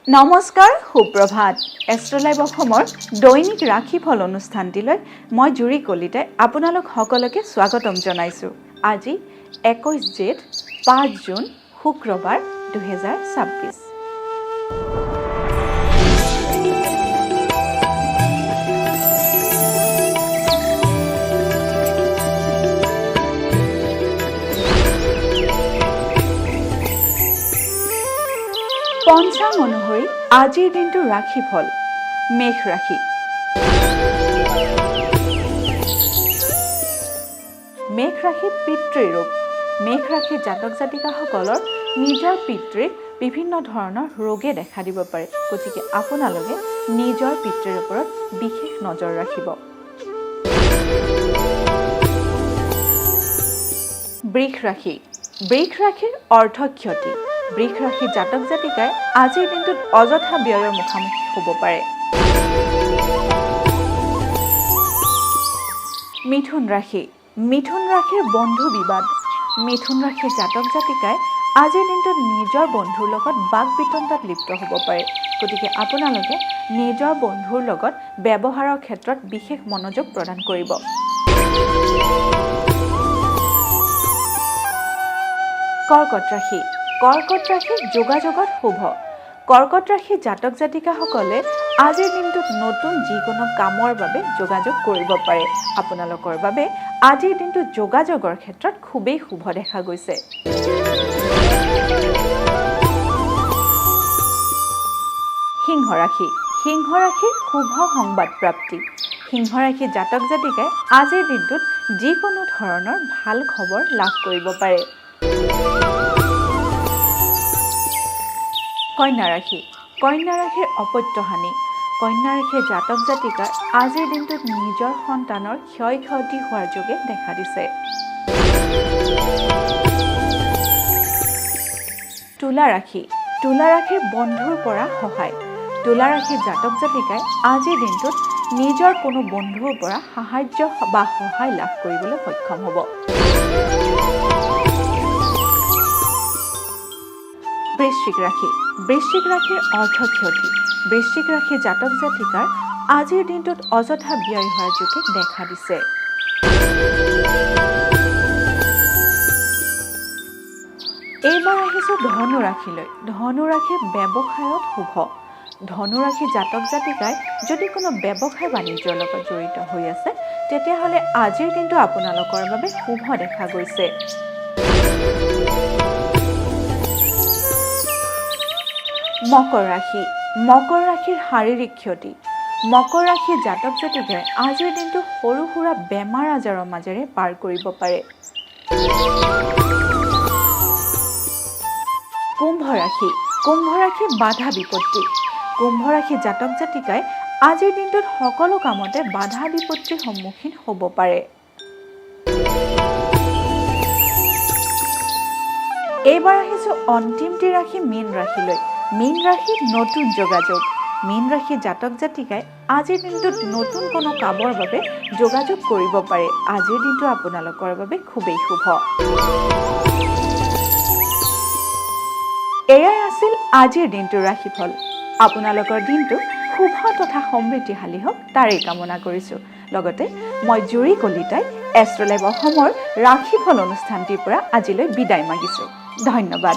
নমস্কাৰ সুপ্ৰভাত এষ্ট্ৰলাইভ অসমৰ দৈনিক ৰাশিফল অনুষ্ঠানটিলৈ মই জুৰি কলিতাই আপোনালোক সকলোকে স্বাগতম জনাইছোঁ। আজি 21 জেঠ 5 জুন শুক্ৰবাৰ 2026। পঞ্চাং অনুসৰি আজিৰ দিনটো ৰাশিফল মেষ ৰাশি। মেষ ৰাশি পিতৃৰোগ। মেষ ৰাশিৰ জাতক জাতিকাসকলৰ নিজৰ পিতৃৰ বিভিন্ন ধৰণৰ ৰোগে দেখা দিব পাৰে, গতিকে আপোনালোকে নিজৰ পিতৃৰ ওপৰত বিশেষ নজৰ ৰাখিব। বৃষ ৰাশি। বৃষ ৰাশিৰ অৰ্থ ক্ষতি। বৃষ ৰাশিৰ জাতক জাতিকাই আজিৰ দিনটোত অযথা ব্যয়ৰ মুখামুখি হ'ব পাৰে। মিথুন ৰাশি। মিথুন ৰাশিৰ বন্ধু বিবাদ। মিথুন ৰাশিৰ জাতক জাতিকাই আজিৰ দিনটোত নিজৰ বন্ধুৰ লগত বাক বিতণ্ডাত লিপ্ত হ'ব পাৰে, গতিকে আপোনালোকে নিজৰ বন্ধুৰ লগত ব্যৱহাৰৰ ক্ষেত্ৰত বিশেষ মনোযোগ প্ৰদান কৰিব। কৰ্কট ৰাশি। কৰ্কট ৰাশি যোগাযোগত শুভ। কৰ্কট ৰাশিৰ জাতক জাতিকাসকলে আজিৰ দিনটোত নতুন যিকোনো কামৰ বাবে যোগাযোগ কৰিব পাৰে। আপোনালোকৰ বাবে আজিৰ দিনটো যোগাযোগৰ ক্ষেত্ৰত খুবেই শুভ দেখা গৈছে। সিংহ ৰাশি। সিংহ ৰাশিৰ শুভ সংবাদ প্ৰাপ্তি। সিংহ ৰাশিৰ জাতক জাতিকাই আজিৰ দিনটোত যিকোনো ধৰণৰ ভাল খবৰ লাভ কৰিব পাৰে। কন্যা ৰাশি। কন্যা ৰাশিৰ অপত্যহানি। কন্যা ৰাশিৰ জাতক জাতিকাৰ আজিৰ দিনটোত নিজৰ সন্তানৰ ক্ষয় ক্ষতি হোৱাৰ যোগে দেখা দিছে। তুলা ৰাশি। তুলা ৰাশিৰ বন্ধুৰ পৰা সহায়। তুলা ৰাশিৰ জাতক জাতিকাই আজিৰ দিনটোত নিজৰ কোনো বন্ধুৰ পৰা সাহায্য বা সহায় লাভ কৰিবলৈ সক্ষম হ'ব। বৃশ্চিক ৰাশি। বৃশ্চিক ৰাশিৰ অৰ্থ ক্ষতি। বৃশ্চিক ৰাশিৰ জাতক জাতিকাৰ আজিৰ দিনটোত অযথা ব্যয় হোৱাৰ যোগে দেখা দিছে। এইবাৰ আহিছোঁ ধনু ৰাশিলৈ। ধনু ৰাশিৰ ব্যৱসায়ত শুভ। ধনু ৰাশিৰ জাতক জাতিকাই যদি কোনো ব্যৱসায় বাণিজ্যৰ লগত জড়িত হৈ আছে, তেতিয়াহ'লে আজিৰ দিনটো আপোনালোকৰ বাবে শুভ দেখা গৈছে। মকৰ ৰাশি। মকৰ ৰাশিৰ শাৰীৰিক ক্ষতি। মকৰ ৰাশিৰ জাতক জাতিকাই আজিৰ দিনটো সৰু সুৰা বেমাৰ আজাৰৰ মাজেৰে পাৰ কৰিব পাৰে। কুম্ভ ৰাশি। কুম্ভ ৰাশিৰ বাধা বিপত্তি। কুম্ভ ৰাশিৰ জাতক জাতিকাই আজিৰ দিনটোত সকলো কামতে বাধা বিপত্তিৰ সন্মুখীন হ'ব পাৰে। এইবাৰ আহিছোঁ অন্তিমটি ৰাশি মীন ৰাশিলৈ। মীন ৰাশিৰ নতুন যোগাযোগ। মীন ৰাশিৰ জাতক জাতিকাই আজিৰ দিনটোত নতুন কোনো কামৰ বাবে যোগাযোগ কৰিব পাৰে। আজিৰ দিনটো আপোনালোকৰ বাবে খুবেই শুভ। এয়াই আছিল আজিৰ দিনটোৰ ৰাশিফল। আপোনালোকৰ দিনটো শুভ তথা সমৃদ্ধিশালী হওক তাৰেই কামনা কৰিছোঁ। লগতে মই জুৰি কলিতাই এষ্ট্ৰলাইভ অসমৰ ৰাশিফল অনুষ্ঠানটিৰ পৰা আজিলৈ বিদায় মাগিছোঁ। ধন্যবাদ।